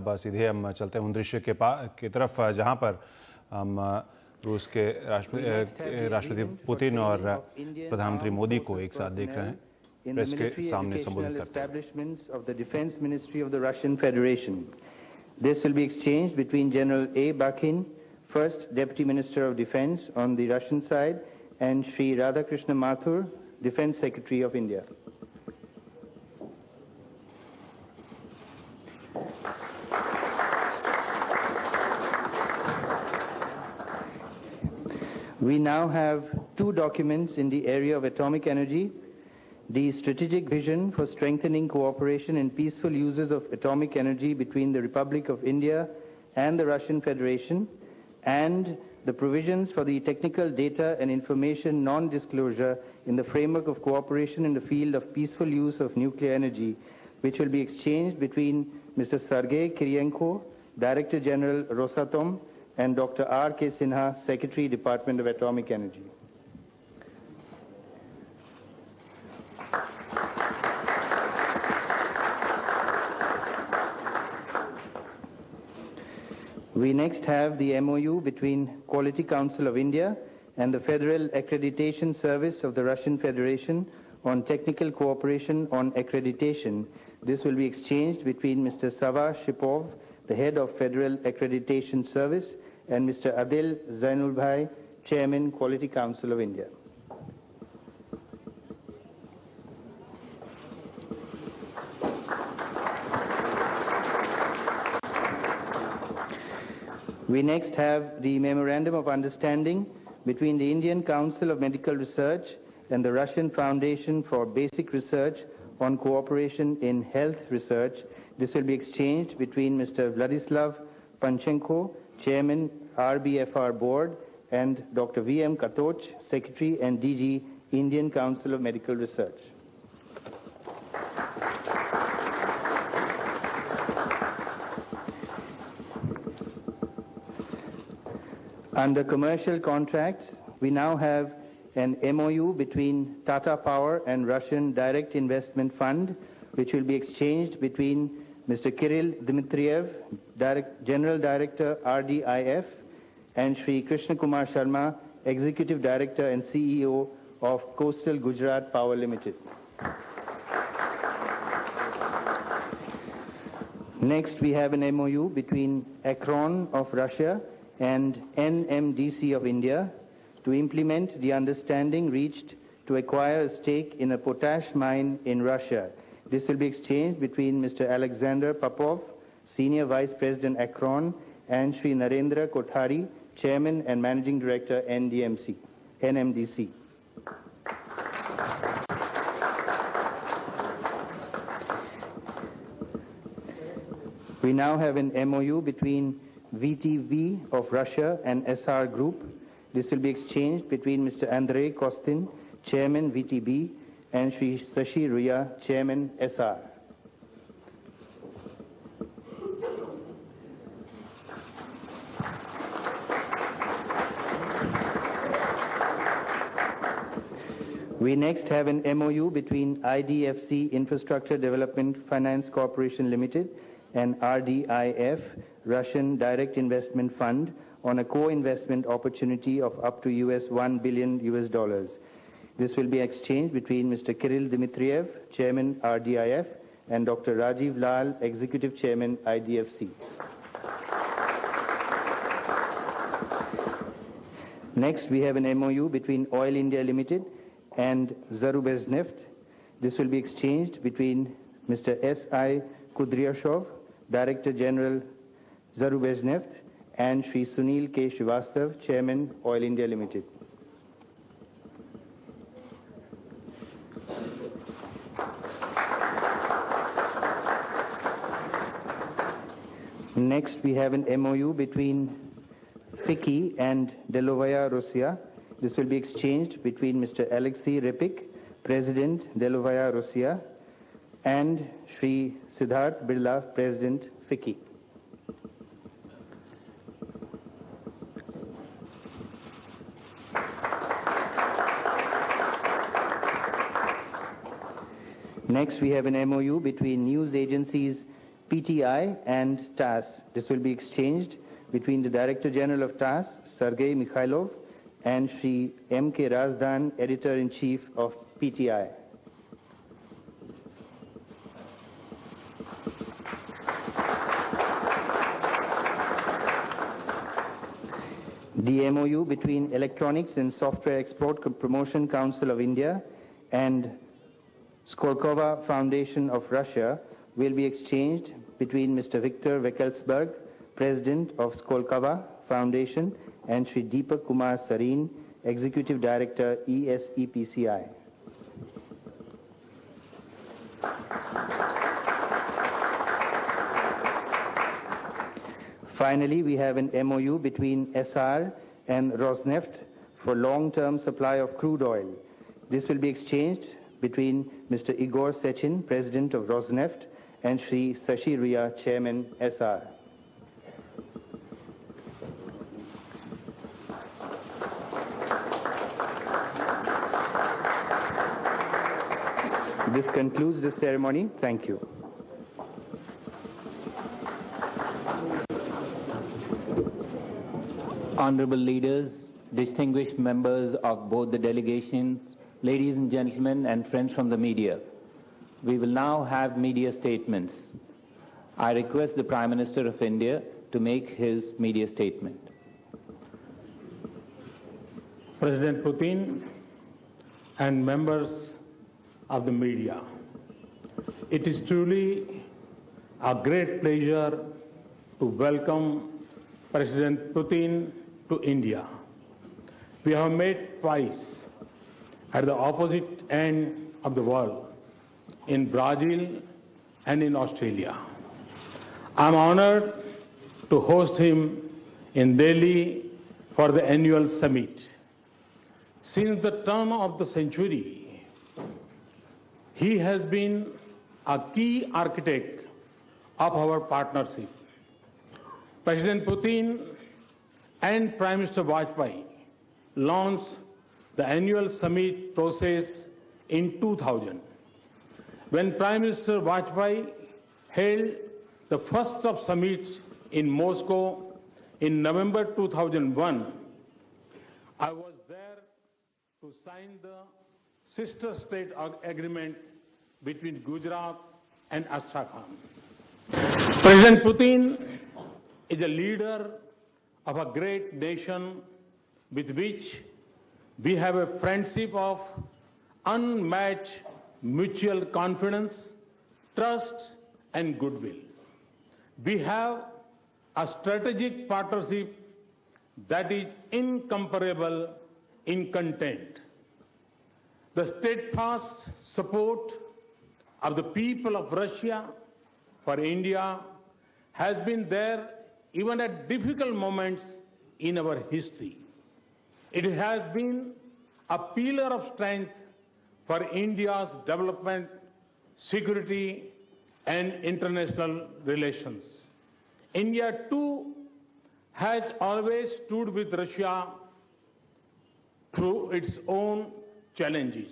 अब सीधे हम चलते हैं उन दृश्य की तरफ जहां पर हम रूस के राष्ट्रपति पुतिन और प्रधानमंत्री मोदी को एक साथ देख रहे हैं प्रेस के सामने संबोधित करते हैं। This will be exchanged between General A. Bakin, First Deputy Minister of Defense on the Russian side, and Sri Radhakrishna Mathur, Defense Secretary of India. We now have two documents in the area of atomic energy: the strategic vision for strengthening cooperation and peaceful uses of atomic energy between the Republic of India and the Russian Federation, and the provisions for the technical data and information non-disclosure in the framework of cooperation in the field of peaceful use of nuclear energy, which will be exchanged between Mr. Sergei Kirienko, Director General Rosatom, and Dr. R.K. Sinha, Secretary, Department of Atomic Energy. We next have the MOU between Quality Council of India and the Federal Accreditation Service of the Russian Federation on technical cooperation on accreditation. This will be exchanged between Mr. Sava Shipov, the head of Federal Accreditation Service, and Mr. Adil Zainulbhai, Chairman, Quality Council of India. We next have the Memorandum of Understanding between the Indian Council of Medical Research and the Russian Foundation for Basic Research on Cooperation in Health Research. This will be exchanged between Mr. Vladislav Panchenko, Chairman, RBFR Board, and Dr. V.M. Katoch, Secretary and DG, Indian Council of Medical Research. Under commercial contracts, we now have an MOU between Tata Power and Russian Direct Investment Fund, which will be exchanged between Mr. Kirill Dmitriev, General Director, RDIF, and Sri Krishna Kumar Sharma, Executive Director and CEO of Coastal Gujarat Power Limited. Next, we have an MOU between Akron of Russia and NMDC of India to implement the understanding reached to acquire a stake in a potash mine in Russia. This will be exchanged between Mr. Alexander Popov, Senior Vice President Akron, and Sri Narendra Kothari, Chairman and Managing Director NMDC. We now have an MOU between VTV of Russia and SR Group. This will be exchanged between Mr. Andrei Kostin, Chairman VTB, and Sri Sashi Ruya, Chairman SR. We next have an MOU between IDFC Infrastructure Development Finance Corporation Limited and RDIF, Russian Direct Investment Fund, on a co-investment opportunity of up to $1 billion. This will be exchanged between Mr. Kirill Dmitriev, Chairman RDIF, and Dr. Rajiv Lal, Executive Chairman IDFC. Next, we have an MOU between Oil India Limited and Zarubezhneft. This will be exchanged between Mr. S.I. Kudryashov, Director General Zarubezhneft, and Sri Sunil K. Srivastav, Chairman Oil India Limited. Next, we have an MOU between FICCI and Delovaya Russia. This will be exchanged between Mr. Alexei Repik, President Delovaya Russia, and Sri Siddharth Birla, President FICCI. Next, we have an MOU between news agencies PTI and TASS. This will be exchanged between the Director General of TASS, Sergei Mikhailov, and Shri M.K. Razdan, Editor-in-Chief of PTI. The MOU between Electronics and Software Export Promotion Council of India and Skolkovo Foundation of Russia will be exchanged between Mr. Viktor Veckelsberg, President of Skolkovo Foundation, and Shri Deepak Kumar Sareen, Executive Director, ESEPCI. Finally, we have an MOU between SR and Rosneft for long-term supply of crude oil. This will be exchanged between Mr. Igor Sechin, President of Rosneft, and Shri Sashi Ria, Chairman, SR. This concludes the ceremony. Thank you. Honorable leaders, distinguished members of both the delegations, ladies and gentlemen, and friends from the media, we will now have media statements. I request the Prime Minister of India to make his media statement. President Putin and members of the media, it is truly a great pleasure to welcome President Putin to India. We have met twice at the opposite end of the world, in Brazil and in Australia. I'm honored to host him in Delhi for the annual summit. Since the turn of the century, he has been a key architect of our partnership. President Putin and Prime Minister Vajpayee launched the annual summit process in 2000. When Prime Minister Vajpayee held the first of summits in Moscow in November 2001, I was there to sign the sister state agreement between Gujarat and Astrakhan. President Putin is a leader of a great nation with which we have a friendship of unmatched mutual confidence, trust, and goodwill. We have a strategic partnership that is incomparable in content. The steadfast support of the people of Russia for India has been there even at difficult moments in our history. It has been a pillar of strength for India's development, security, and international relations. India, too, has always stood with Russia through its own challenges.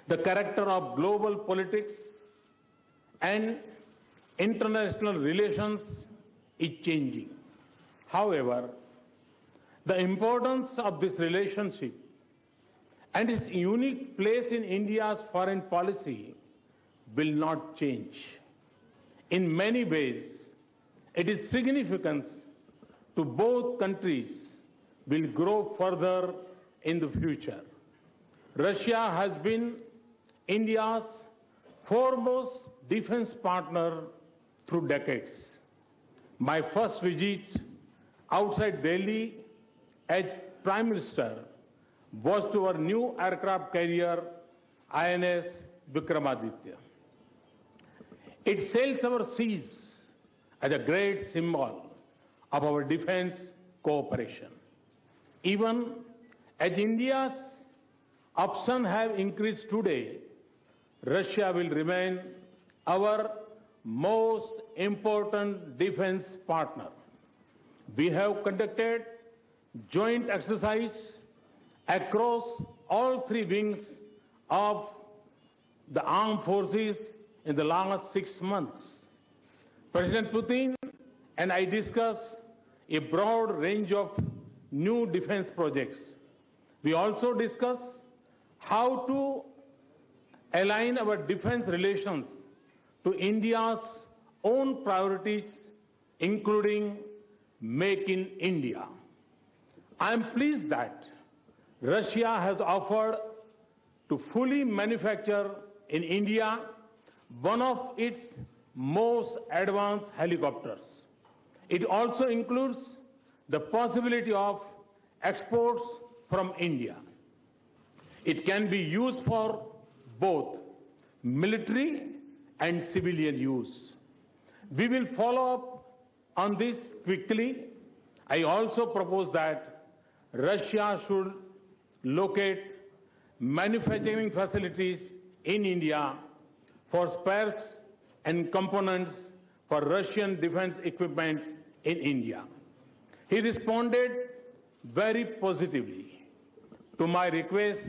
The character of global politics and international relations is changing. However, the importance of this relationship and its unique place in India's foreign policy will not change. In many ways, its significance to both countries will grow further in the future. Russia has been India's foremost defense partner through decades. My first visit outside Delhi as Prime Minister was to our new aircraft carrier, INS Vikramaditya. It sails our seas as a great symbol of our defense cooperation. Even as India's options have increased today, Russia will remain our most important defense partner. We have conducted joint exercise across all three wings of the armed forces in the last 6 months. President Putin and I discussed a broad range of new defense projects. We also discussed how to align our defense relations to India's own priorities, including Make in India. I am pleased that Russia has offered to fully manufacture in India one of its most advanced helicopters. It also includes the possibility of exports from India. It can be used for both military and civilian use. We will follow up on this quickly. I also propose that Russia should locate manufacturing facilities in India for spares and components for Russian defense equipment in India. He responded very positively to my request.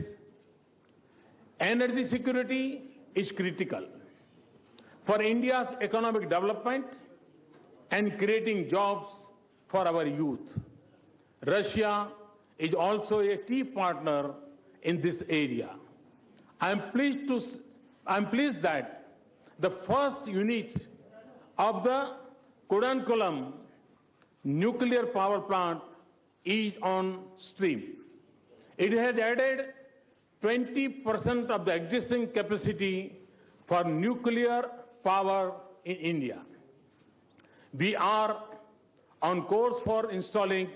Energy security is critical for India's economic development and creating jobs for our youth. Russia is also a key partner in this area. I am pleased that the first unit of the Kudankulam nuclear power plant is on stream. It has added 20% of the existing capacity for nuclear power in India. We are on course for installing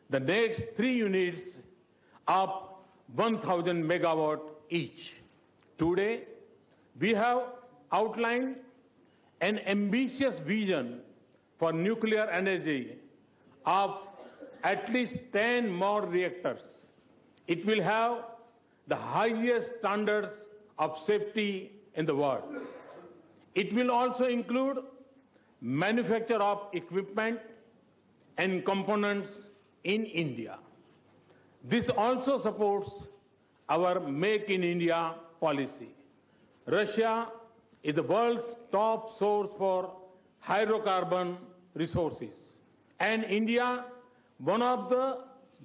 the next 3 units of 1,000 megawatt each. Today, we have outlined an ambitious vision for nuclear energy of at least 10 more reactors. It will have the highest standards of safety in the world. It will also include manufacture of equipment and components in India. This also supports our Make in India policy. Russia is the world's top source for hydrocarbon resources, and India one of the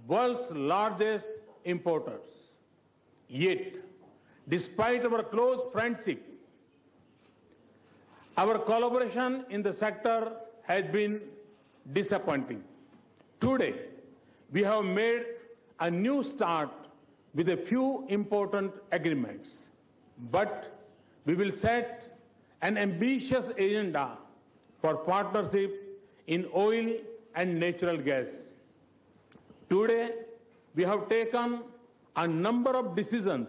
world's largest importers. Yet, despite our close friendship, our collaboration in the sector has been disappointing. Today, we have made a new start with a few important agreements, but we will set an ambitious agenda for partnership in oil and natural gas. Today, we have taken a number of decisions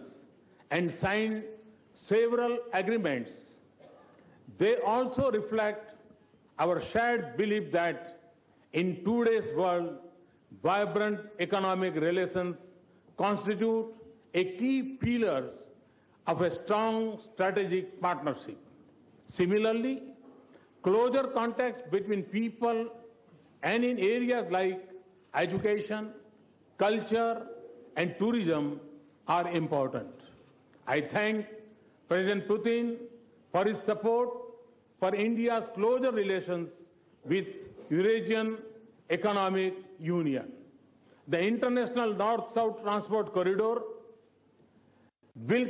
and signed several agreements. They also reflect our shared belief that in today's world, vibrant economic relations constitute a key pillar of a strong strategic partnership. Similarly, closer contacts between people and in areas like education, culture, and tourism are important. I thank President Putin for his support for India's closer relations with Eurasian Economic Union. The International North-South Transport Corridor will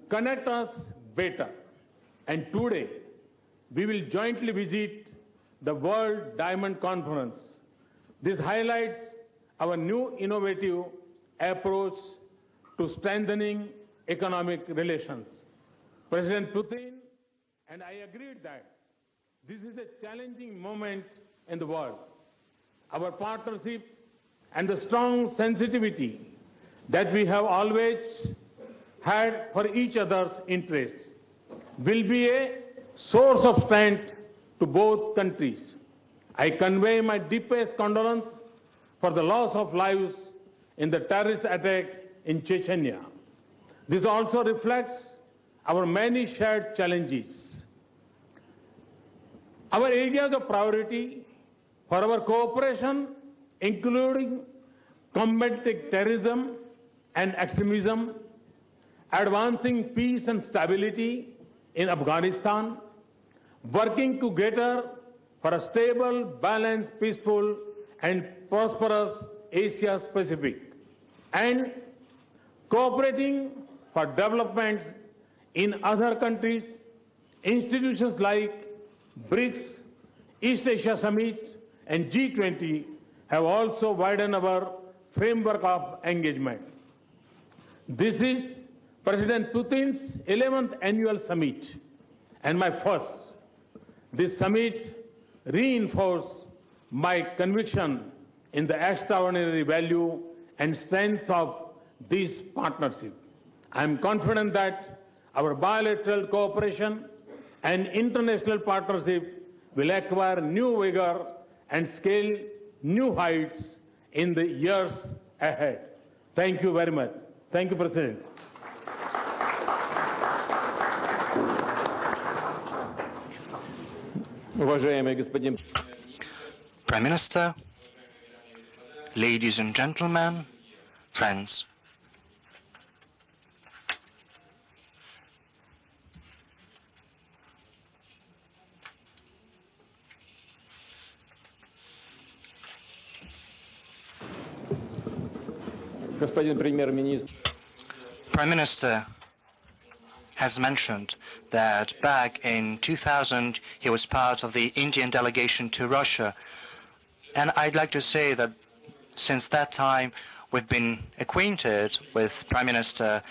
connect us better. And today, we will jointly visit the World Diamond Conference. This highlights our new innovative approach to strengthening economic relations. President Putin and I agreed that this is a challenging moment in the world. Our partnership and the strong sensitivity that we have always had for each other's interests will be a source of strength to both countries. I convey my deepest condolence for the loss of lives in the terrorist attack in Chechnya. This also reflects our many shared challenges. Our areas of priority for our cooperation, including combating terrorism and extremism, advancing peace and stability in Afghanistan, working together for a stable, balanced, peaceful, and prosperous Asia-Pacific, and cooperating for development in other countries. Institutions like BRICS, East Asia Summit, and G20 have also widened our framework of engagement. This is President Putin's 11th annual summit and my first. This summit reinforced my conviction in the extraordinary value and strength of this partnership. I am confident that our bilateral cooperation and international partnership will acquire new vigor and scale new heights in the years ahead. Thank you very much. Thank you, President. Prime Minister, ladies and gentlemen, friends. Prime Minister has mentioned that back in 2000 he was part of the Indian delegation to Russia, and I'd like to say that since that time we've been acquainted with Prime Minister,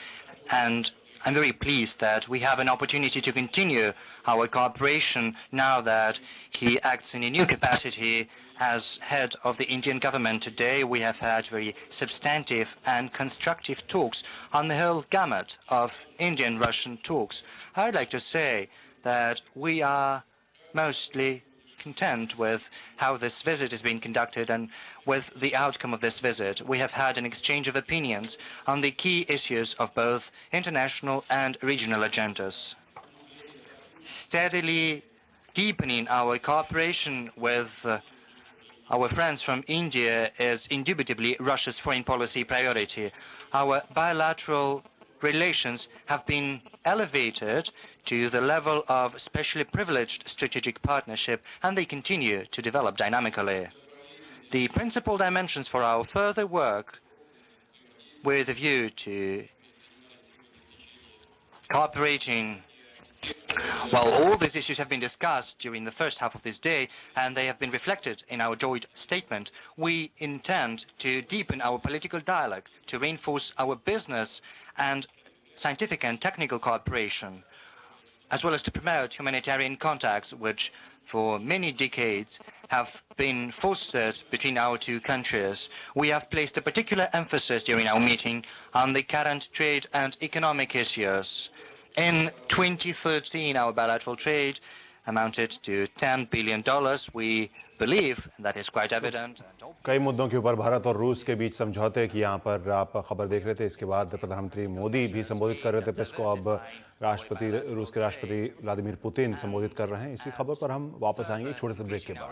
and I'm very pleased that we have an opportunity to continue our cooperation now that he acts in a new capacity as head of the Indian government. Today we have had very substantive and constructive talks on the whole gamut of Indian-Russian talks. I'd like to say that we are mostly content with how this visit is being conducted and with the outcome of this visit. We have had an exchange of opinions on the key issues of both international and regional agendas. Steadily deepening our cooperation with our friends from India is indubitably Russia's foreign policy priority. Our bilateral relations have been elevated to the level of specially privileged strategic partnership, and they continue to develop dynamically. The principal dimensions for our further work, with a view to cooperating, well, all these issues have been discussed during the first half of this day, and they have been reflected in our joint statement. We intend to deepen our political dialogue, to reinforce our business and scientific and technical cooperation, as well as to promote humanitarian contacts, which for many decades have been fostered between our two countries. We have placed a particular emphasis during our meeting on the current trade and economic issues. In 2013, our bilateral trade amounted to $10 billion. We believe that is quite evident. कई मुद्दों के ऊपर भारत और रूस के बीच समझौते की यहाँ पर आप खबर देख रहे थे। इसके बाद प्रधानमंत्री मोदी भी संबोधित कर रहे थे प्रेस को। अब रूस के राष्ट्रपति व्लादिमीर पुतिन संबोधित कर रहे हैं। इसी खबर पर हम वापस आएंगे एक छोटे से ब्रेक के बाद।